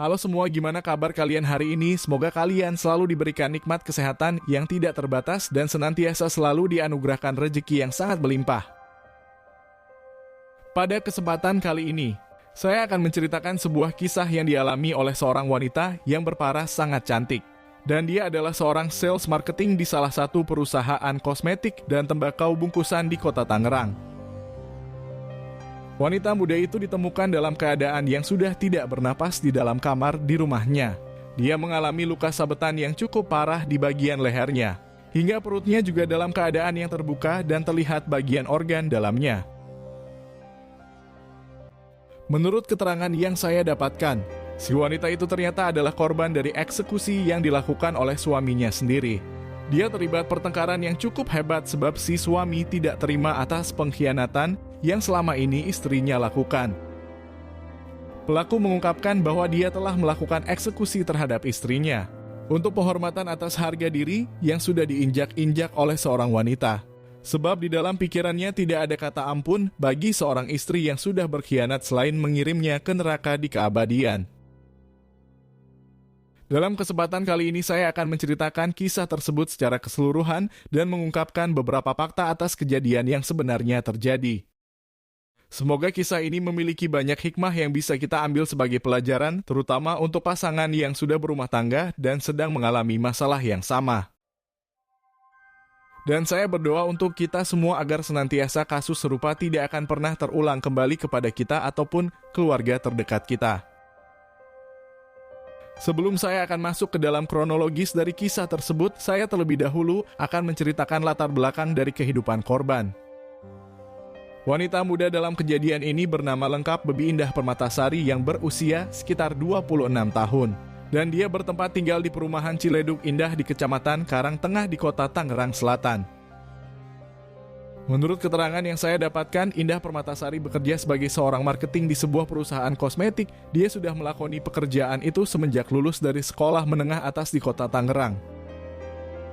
Halo semua, gimana kabar kalian hari ini? Semoga kalian selalu diberikan nikmat kesehatan yang tidak terbatas dan senantiasa selalu dianugerahkan rezeki yang sangat berlimpah. Pada kesempatan kali ini, saya akan menceritakan sebuah kisah yang dialami oleh seorang wanita yang berparas sangat cantik. Dan dia adalah seorang sales marketing di salah satu perusahaan kosmetik dan tembakau bungkusan di kota Tangerang. Wanita muda itu ditemukan dalam keadaan yang sudah tidak bernapas di dalam kamar di rumahnya. Dia mengalami luka sabetan yang cukup parah di bagian lehernya, hingga perutnya juga dalam keadaan yang terbuka dan terlihat bagian organ dalamnya. Menurut keterangan yang saya dapatkan, si wanita itu ternyata adalah korban dari eksekusi yang dilakukan oleh suaminya sendiri. Dia terlibat pertengkaran yang cukup hebat sebab si suami tidak terima atas pengkhianatan yang selama ini istrinya lakukan. Pelaku mengungkapkan bahwa dia telah melakukan eksekusi terhadap istrinya untuk penghormatan atas harga diri yang sudah diinjak-injak oleh seorang wanita. Sebab di dalam pikirannya tidak ada kata ampun bagi seorang istri yang sudah berkhianat selain mengirimnya ke neraka di keabadian. Dalam kesempatan kali ini saya akan menceritakan kisah tersebut secara keseluruhan dan mengungkapkan beberapa fakta atas kejadian yang sebenarnya terjadi. Semoga kisah ini memiliki banyak hikmah yang bisa kita ambil sebagai pelajaran, terutama untuk pasangan yang sudah berumah tangga dan sedang mengalami masalah yang sama. Dan saya berdoa untuk kita semua agar senantiasa kasus serupa tidak akan pernah terulang kembali kepada kita ataupun keluarga terdekat kita. Sebelum saya akan masuk ke dalam kronologis dari kisah tersebut, saya terlebih dahulu akan menceritakan latar belakang dari kehidupan korban. Wanita muda dalam kejadian ini bernama lengkap Bebi Indah Permatasari yang berusia sekitar 26 tahun. Dan dia bertempat tinggal di perumahan Ciledug Indah di Kecamatan Karangtengah di kota Tangerang Selatan. Menurut keterangan yang saya dapatkan, Indah Permatasari bekerja sebagai seorang marketing di sebuah perusahaan kosmetik. Dia sudah melakoni pekerjaan itu semenjak lulus dari sekolah menengah atas di kota Tangerang.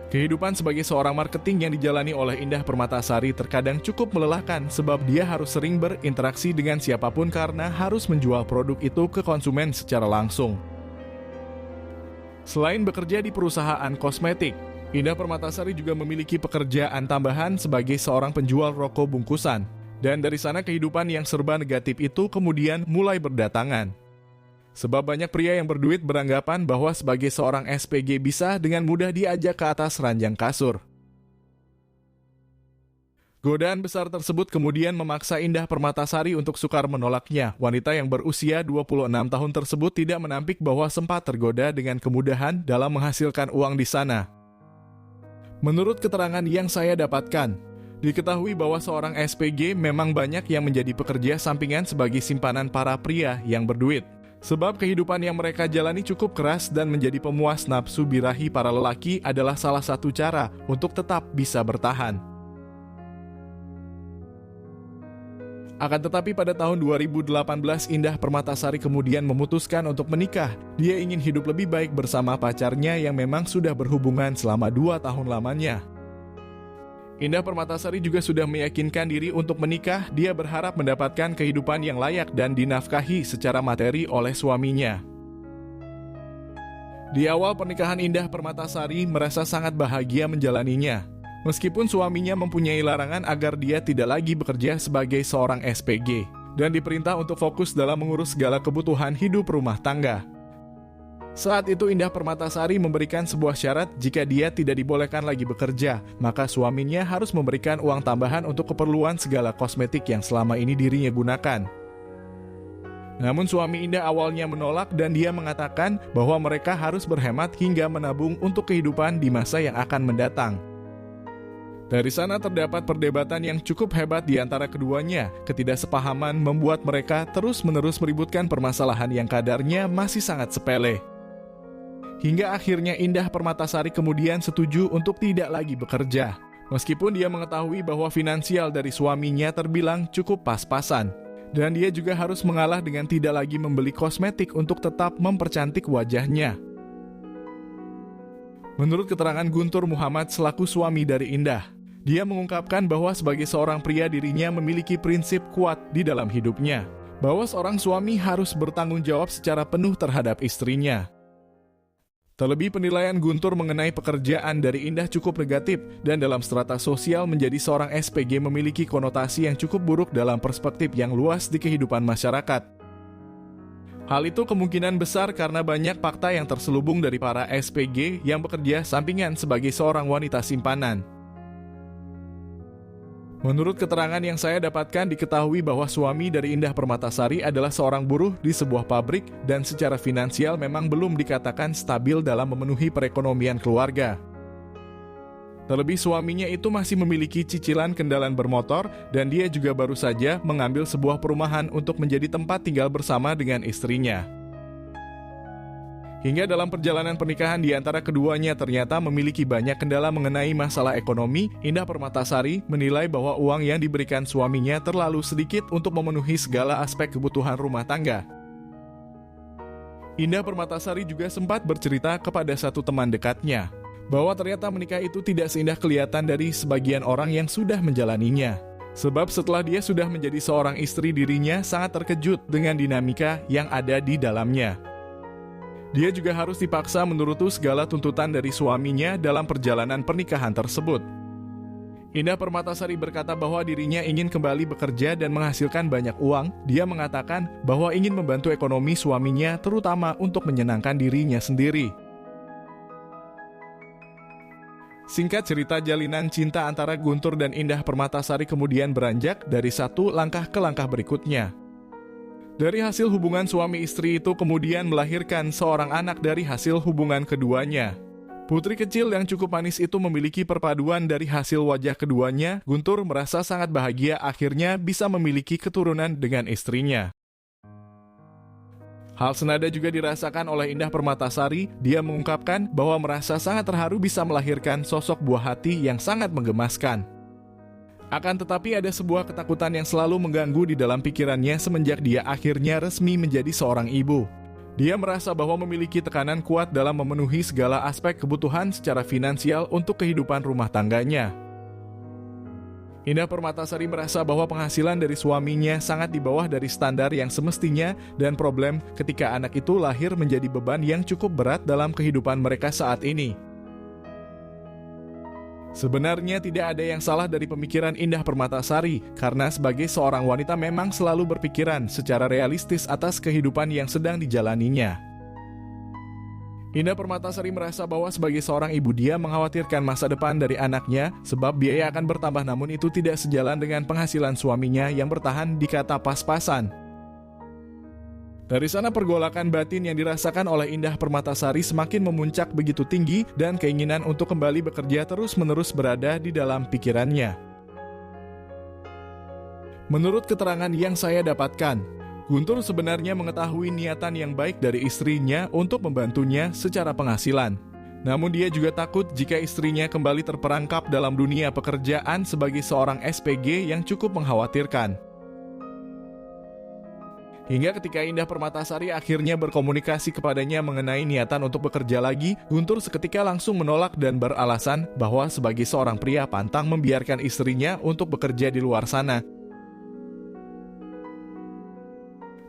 Kehidupan sebagai seorang marketing yang dijalani oleh Indah Permatasari terkadang cukup melelahkan sebab dia harus sering berinteraksi dengan siapapun karena harus menjual produk itu ke konsumen secara langsung. Selain bekerja di perusahaan kosmetik, Indah Permatasari juga memiliki pekerjaan tambahan sebagai seorang penjual rokok bungkusan. Dan dari sana kehidupan yang serba negatif itu kemudian mulai berdatangan. Sebab banyak pria yang berduit beranggapan bahwa sebagai seorang SPG bisa dengan mudah diajak ke atas ranjang kasur. Godaan besar tersebut kemudian memaksa Indah Permatasari untuk sukar menolaknya. Wanita yang berusia 26 tahun tersebut tidak menampik bahwa sempat tergoda dengan kemudahan dalam menghasilkan uang di sana. Menurut keterangan yang saya dapatkan, diketahui bahwa seorang SPG memang banyak yang menjadi pekerja sampingan sebagai simpanan para pria yang berduit. Sebab kehidupan yang mereka jalani cukup keras dan menjadi pemuas nafsu birahi para lelaki adalah salah satu cara untuk tetap bisa bertahan. Akan tetapi pada tahun 2018 Indah Permatasari kemudian memutuskan untuk menikah. Dia ingin hidup lebih baik bersama pacarnya yang memang sudah berhubungan selama 2 tahun lamanya. Indah Permatasari juga sudah meyakinkan diri untuk menikah. Dia berharap mendapatkan kehidupan yang layak dan dinafkahi secara materi oleh suaminya. Di awal pernikahan Indah Permatasari merasa sangat bahagia menjalaninya. Meskipun suaminya mempunyai larangan agar dia tidak lagi bekerja sebagai seorang SPG dan diperintah untuk fokus dalam mengurus segala kebutuhan hidup rumah tangga. Saat itu Indah Permatasari memberikan sebuah syarat jika dia tidak dibolehkan lagi bekerja, maka suaminya harus memberikan uang tambahan untuk keperluan segala kosmetik yang selama ini dirinya gunakan. Namun suami Indah awalnya menolak dan dia mengatakan bahwa mereka harus berhemat hingga menabung untuk kehidupan di masa yang akan mendatang. Dari sana terdapat perdebatan yang cukup hebat di antara keduanya. Ketidaksepahaman membuat mereka terus-menerus meributkan permasalahan yang kadarnya masih sangat sepele. Hingga akhirnya Indah Permatasari kemudian setuju untuk tidak lagi bekerja. Meskipun dia mengetahui bahwa finansial dari suaminya terbilang cukup pas-pasan. Dan dia juga harus mengalah dengan tidak lagi membeli kosmetik untuk tetap mempercantik wajahnya. Menurut keterangan Guntur Muhammad selaku suami dari Indah, dia mengungkapkan bahwa sebagai seorang pria dirinya memiliki prinsip kuat di dalam hidupnya. bahwa seorang suami harus bertanggung jawab secara penuh terhadap istrinya. Terlebih penilaian Guntur mengenai pekerjaan dari Indah cukup negatif dan dalam strata sosial menjadi seorang SPG memiliki konotasi yang cukup buruk dalam perspektif yang luas di kehidupan masyarakat. Hal itu kemungkinan besar karena banyak fakta yang terselubung dari para SPG yang bekerja sampingan sebagai seorang wanita simpanan. Menurut keterangan yang saya dapatkan diketahui bahwa suami dari Indah Permatasari adalah seorang buruh di sebuah pabrik dan secara finansial memang belum dikatakan stabil dalam memenuhi perekonomian keluarga. Terlebih suaminya itu masih memiliki cicilan kendaraan bermotor dan dia juga baru saja mengambil sebuah perumahan untuk menjadi tempat tinggal bersama dengan istrinya. Hingga dalam perjalanan pernikahan di antara keduanya ternyata memiliki banyak kendala mengenai masalah ekonomi, Indah Permatasari menilai bahwa uang yang diberikan suaminya terlalu sedikit untuk memenuhi segala aspek kebutuhan rumah tangga. Indah Permatasari juga sempat bercerita kepada satu teman dekatnya, bahwa ternyata menikah itu tidak seindah kelihatan dari sebagian orang yang sudah menjalaninya. Sebab setelah dia sudah menjadi seorang istri, dirinya sangat terkejut dengan dinamika yang ada di dalamnya. Dia juga harus dipaksa menuruti segala tuntutan dari suaminya dalam perjalanan pernikahan tersebut. Indah Permatasari berkata bahwa dirinya ingin kembali bekerja dan menghasilkan banyak uang. Dia mengatakan bahwa ingin membantu ekonomi suaminya terutama untuk menyenangkan dirinya sendiri. Singkat cerita, jalinan cinta antara Guntur dan Indah Permatasari kemudian beranjak dari satu langkah ke langkah berikutnya. Dari hasil hubungan suami istri itu kemudian melahirkan seorang anak dari hasil hubungan keduanya. Putri kecil yang cukup manis itu memiliki perpaduan dari hasil wajah keduanya. Guntur merasa sangat bahagia akhirnya bisa memiliki keturunan dengan istrinya. Hal senada juga dirasakan oleh Indah Permatasari. Dia mengungkapkan bahwa merasa sangat terharu bisa melahirkan sosok buah hati yang sangat menggemaskan. Akan tetapi ada sebuah ketakutan yang selalu mengganggu di dalam pikirannya semenjak dia akhirnya resmi menjadi seorang ibu. Dia merasa bahwa memiliki tekanan kuat dalam memenuhi segala aspek kebutuhan secara finansial untuk kehidupan rumah tangganya. Indah Permatasari merasa bahwa penghasilan dari suaminya sangat di bawah dari standar yang semestinya dan problem ketika anak itu lahir menjadi beban yang cukup berat dalam kehidupan mereka saat ini. Sebenarnya tidak ada yang salah dari pemikiran Indah Permatasari, karena sebagai seorang wanita memang selalu berpikiran secara realistis atas kehidupan yang sedang dijalaninya. Indah Permatasari merasa bahwa sebagai seorang ibu dia mengkhawatirkan masa depan dari anaknya, sebab biaya akan bertambah namun itu tidak sejalan dengan penghasilan suaminya yang bertahan di kata pas-pasan. Dari sana pergolakan batin yang dirasakan oleh Indah Permatasari semakin memuncak begitu tinggi dan keinginan untuk kembali bekerja terus-menerus berada di dalam pikirannya. Menurut keterangan yang saya dapatkan, Guntur sebenarnya mengetahui niatan yang baik dari istrinya untuk membantunya secara penghasilan. Namun dia juga takut jika istrinya kembali terperangkap dalam dunia pekerjaan sebagai seorang SPG yang cukup mengkhawatirkan. Hingga ketika Indah Permatasari akhirnya berkomunikasi kepadanya mengenai niatan untuk bekerja lagi, Guntur seketika langsung menolak dan beralasan bahwa sebagai seorang pria pantang membiarkan istrinya untuk bekerja di luar sana.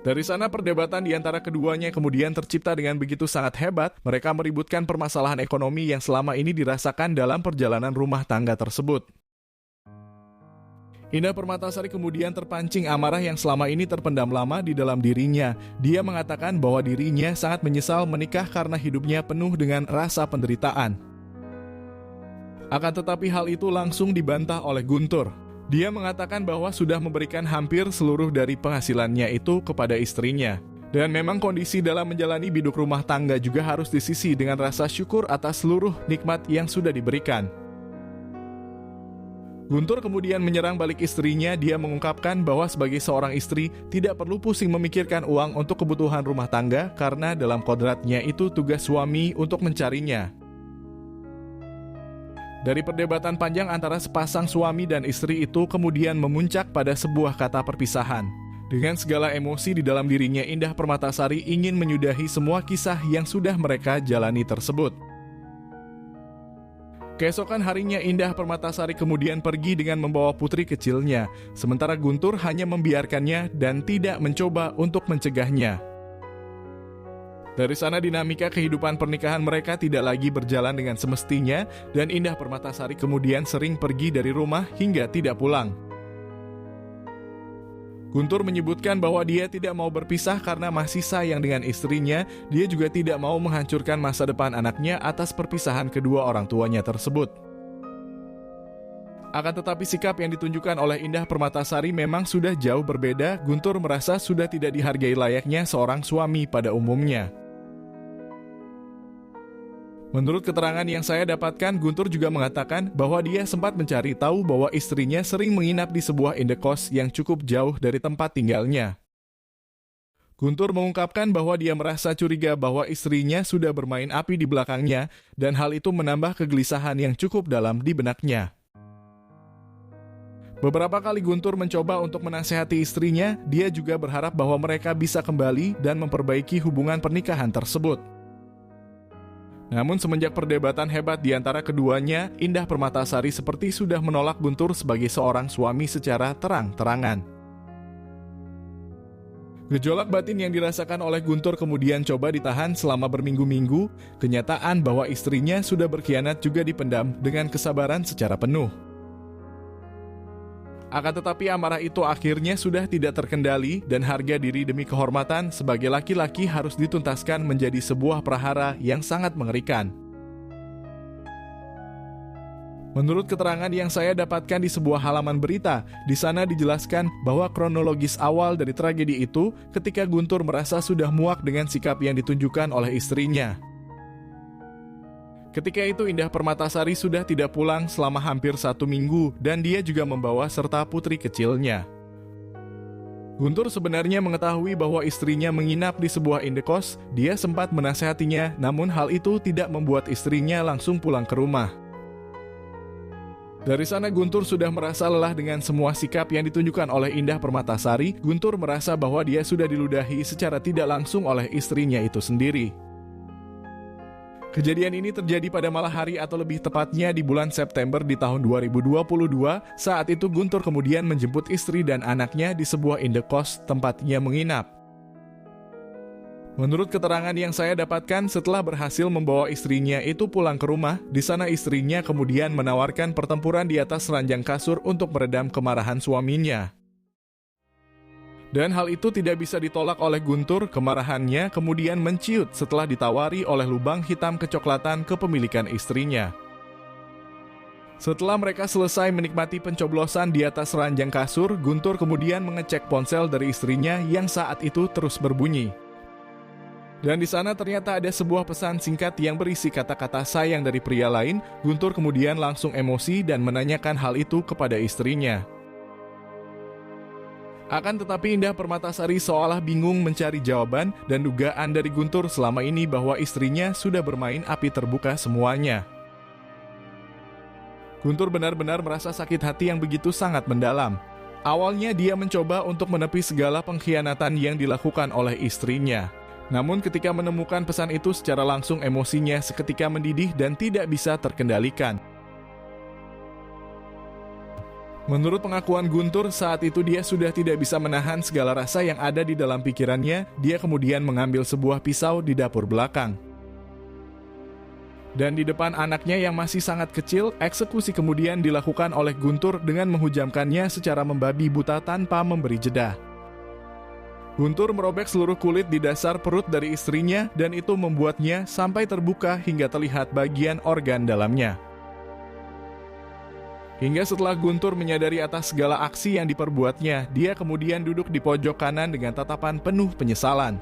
Dari sana perdebatan di antara keduanya kemudian tercipta dengan begitu sangat hebat. Mereka meributkan permasalahan ekonomi yang selama ini dirasakan dalam perjalanan rumah tangga tersebut. Indah Permatasari kemudian terpancing amarah yang selama ini terpendam lama di dalam dirinya. Dia mengatakan bahwa dirinya sangat menyesal menikah karena hidupnya penuh dengan rasa penderitaan. Akan tetapi hal itu langsung dibantah oleh Guntur. Dia mengatakan bahwa sudah memberikan hampir seluruh dari penghasilannya itu kepada istrinya. Dan memang kondisi dalam menjalani biduk rumah tangga juga harus disisi dengan rasa syukur atas seluruh nikmat yang sudah diberikan. Guntur kemudian menyerang balik istrinya. Dia mengungkapkan bahwa sebagai seorang istri tidak perlu pusing memikirkan uang untuk kebutuhan rumah tangga karena dalam kodratnya itu tugas suami untuk mencarinya. Dari perdebatan panjang antara sepasang suami dan istri itu kemudian memuncak pada sebuah kata perpisahan. Dengan segala emosi di dalam dirinya, Indah Permatasari ingin menyudahi semua kisah yang sudah mereka jalani tersebut. Keesokan harinya Indah Permatasari kemudian pergi dengan membawa putri kecilnya, sementara Guntur hanya membiarkannya dan tidak mencoba untuk mencegahnya. Dari sana dinamika kehidupan pernikahan mereka tidak lagi berjalan dengan semestinya dan Indah Permatasari kemudian sering pergi dari rumah hingga tidak pulang. Guntur menyebutkan bahwa dia tidak mau berpisah karena masih sayang dengan istrinya, dia juga tidak mau menghancurkan masa depan anaknya atas perpisahan kedua orang tuanya tersebut. Akan tetapi sikap yang ditunjukkan oleh Indah Permatasari memang sudah jauh berbeda. Guntur merasa sudah tidak dihargai layaknya seorang suami pada umumnya. Menurut keterangan yang saya dapatkan, Guntur juga mengatakan bahwa dia sempat mencari tahu bahwa istrinya sering menginap di sebuah indekos yang cukup jauh dari tempat tinggalnya. Guntur mengungkapkan bahwa dia merasa curiga bahwa istrinya sudah bermain api di belakangnya dan hal itu menambah kegelisahan yang cukup dalam di benaknya. Beberapa kali Guntur mencoba untuk menasehati istrinya, dia juga berharap bahwa mereka bisa kembali dan memperbaiki hubungan pernikahan tersebut. Namun semenjak perdebatan hebat di antara keduanya, Indah Permatasari seperti sudah menolak Guntur sebagai seorang suami secara terang-terangan. Gejolak batin yang dirasakan oleh Guntur kemudian coba ditahan selama berminggu-minggu. Kenyataan bahwa istrinya sudah berkhianat juga dipendam dengan kesabaran secara penuh. Akan tetapi amarah itu akhirnya sudah tidak terkendali dan harga diri demi kehormatan sebagai laki-laki harus dituntaskan menjadi sebuah prahara yang sangat mengerikan. Menurut keterangan yang saya dapatkan di sebuah halaman berita, di sana dijelaskan bahwa kronologis awal dari tragedi itu ketika Guntur merasa sudah muak dengan sikap yang ditunjukkan oleh istrinya. Ketika itu Indah Permatasari sudah tidak pulang selama hampir 1 minggu dan dia juga membawa serta putri kecilnya. Guntur sebenarnya mengetahui bahwa istrinya menginap di sebuah indekos, dia sempat menasihatinya, namun hal itu tidak membuat istrinya langsung pulang ke rumah. Dari sana Guntur sudah merasa lelah dengan semua sikap yang ditunjukkan oleh Indah Permatasari. Guntur merasa bahwa dia sudah diludahi secara tidak langsung oleh istrinya itu sendiri. Kejadian ini terjadi pada malam hari atau lebih tepatnya di bulan September di tahun 2022. Saat itu Guntur kemudian menjemput istri dan anaknya di sebuah indekos tempatnya menginap. Menurut keterangan yang saya dapatkan, setelah berhasil membawa istrinya itu pulang ke rumah, di sana istrinya kemudian menawarkan pertempuran di atas ranjang kasur untuk meredam kemarahan suaminya. Dan hal itu tidak bisa ditolak oleh Guntur. Kemarahannya kemudian menciut setelah ditawari oleh lubang hitam kecoklatan kepemilikan istrinya. Setelah mereka selesai menikmati pencoblosan di atas ranjang kasur, Guntur kemudian mengecek ponsel dari istrinya yang saat itu terus berbunyi. Dan di sana ternyata ada sebuah pesan singkat yang berisi kata-kata sayang dari pria lain. Guntur kemudian langsung emosi dan menanyakan hal itu kepada istrinya. Akan tetapi Indah Permatasari seolah bingung mencari jawaban dan dugaan dari Guntur selama ini bahwa istrinya sudah bermain api terbuka semuanya. Guntur benar-benar merasa sakit hati yang begitu sangat mendalam. Awalnya dia mencoba untuk menepi segala pengkhianatan yang dilakukan oleh istrinya. Namun ketika menemukan pesan itu secara langsung emosinya seketika mendidih dan tidak bisa terkendalikan. Menurut pengakuan Guntur, saat itu dia sudah tidak bisa menahan segala rasa yang ada di dalam pikirannya. Dia kemudian mengambil sebuah pisau di dapur belakang. Dan di depan anaknya yang masih sangat kecil, eksekusi kemudian dilakukan oleh Guntur dengan menghujamkannya secara membabi buta tanpa memberi jeda. Guntur merobek seluruh kulit di dasar perut dari istrinya dan itu membuatnya sampai terbuka hingga terlihat bagian organ dalamnya. Hingga setelah Guntur menyadari atas segala aksi yang diperbuatnya, dia kemudian duduk di pojok kanan dengan tatapan penuh penyesalan.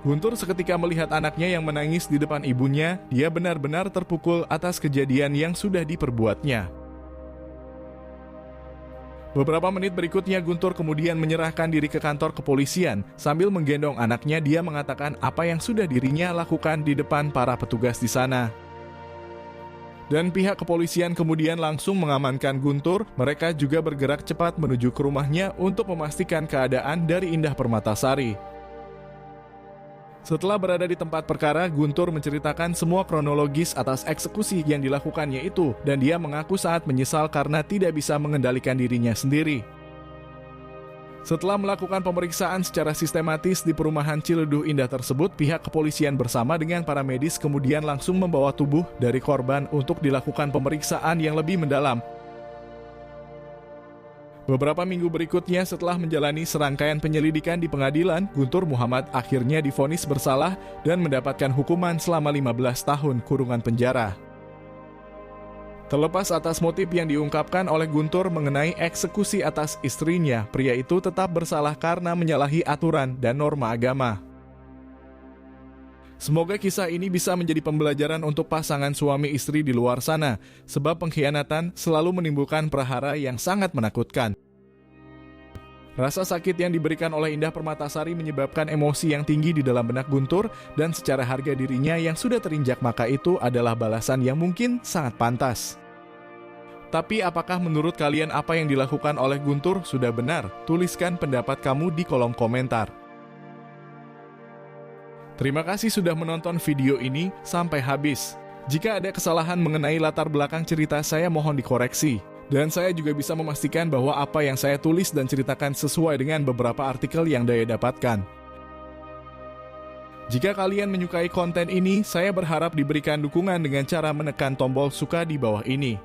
Guntur seketika melihat anaknya yang menangis di depan ibunya, dia benar-benar terpukul atas kejadian yang sudah diperbuatnya. Beberapa menit berikutnya Guntur kemudian menyerahkan diri ke kantor kepolisian. Sambil menggendong anaknya, dia mengatakan apa yang sudah dirinya lakukan di depan para petugas di sana. Dan pihak kepolisian kemudian langsung mengamankan Guntur. Mereka juga bergerak cepat menuju ke rumahnya untuk memastikan keadaan dari Indah Permatasari. Setelah berada di tempat perkara, Guntur menceritakan semua kronologis atas eksekusi yang dilakukannya itu, dan dia mengaku sangat menyesal karena tidak bisa mengendalikan dirinya sendiri. Setelah melakukan pemeriksaan secara sistematis di perumahan Ciledug Indah tersebut, pihak kepolisian bersama dengan para medis kemudian langsung membawa tubuh dari korban untuk dilakukan pemeriksaan yang lebih mendalam. Beberapa minggu berikutnya setelah menjalani serangkaian penyelidikan di pengadilan, Guntur Muhammad akhirnya divonis bersalah dan mendapatkan hukuman selama 15 tahun kurungan penjara. Terlepas atas motif yang diungkapkan oleh Guntur mengenai eksekusi atas istrinya, pria itu tetap bersalah karena menyalahi aturan dan norma agama. Semoga kisah ini bisa menjadi pembelajaran untuk pasangan suami istri di luar sana, sebab pengkhianatan selalu menimbulkan prahara yang sangat menakutkan. Rasa sakit yang diberikan oleh Indah Permatasari menyebabkan emosi yang tinggi di dalam benak Guntur, dan secara harga dirinya yang sudah terinjak, maka itu adalah balasan yang mungkin sangat pantas. Tapi apakah menurut kalian apa yang dilakukan oleh Guntur sudah benar? Tuliskan pendapat kamu di kolom komentar. Terima kasih sudah menonton video ini sampai habis. Jika ada kesalahan mengenai latar belakang cerita, saya mohon dikoreksi. Dan saya juga bisa memastikan bahwa apa yang saya tulis dan ceritakan sesuai dengan beberapa artikel yang Daya dapatkan. Jika kalian menyukai konten ini, saya berharap diberikan dukungan dengan cara menekan tombol suka di bawah ini.